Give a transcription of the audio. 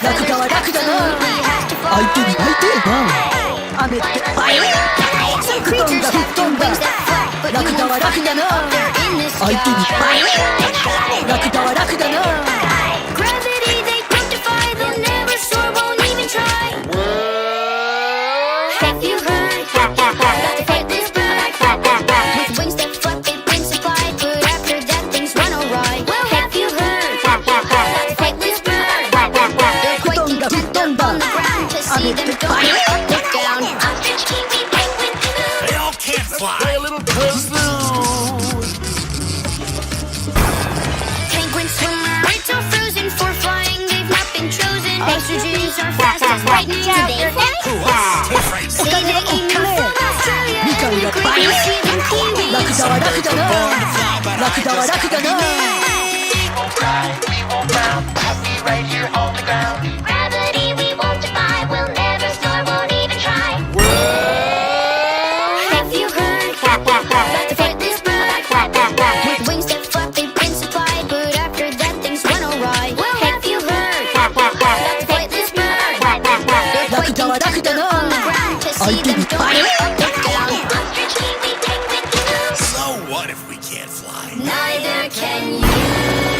楽だわ楽だな。相手に相手やな。雨ってバイ吹っ飛んだ吹っ飛んだ。楽だわ楽だな。相手にバイ楽だわ楽だな。Gravity they don't defy, they'll never soar, won't even try. Have you heard about the flightless bird? With wings that flap, they've been supplied, but after that things run awry. Well, have you heard about the flightless bird? They're quite intent on the ground to see them go up and down. I'm the kiwi penguin blue. They all can't fly. Hey, a little kazoo. Penguins swim right till frozen. For flying, they've not been chosen. Ostriches are fast as lightning. Do they fly? Say they aim from Australia. And great you see them kiwis. 楽だわ楽だな。楽だわ楽だな。 We won't drown, we'll be right here on the ground. Gravity we won't defy, we'll never soar, won't even try. Have you heard about the flightless bird? With wings that flap, they've been supplied, but after that things run awry. Well, have you heard about the flightless bird? They're quite intent on the ground to see them go up and down. I'm your kiwi penguin blue. So what if we can't fly? Neither can you.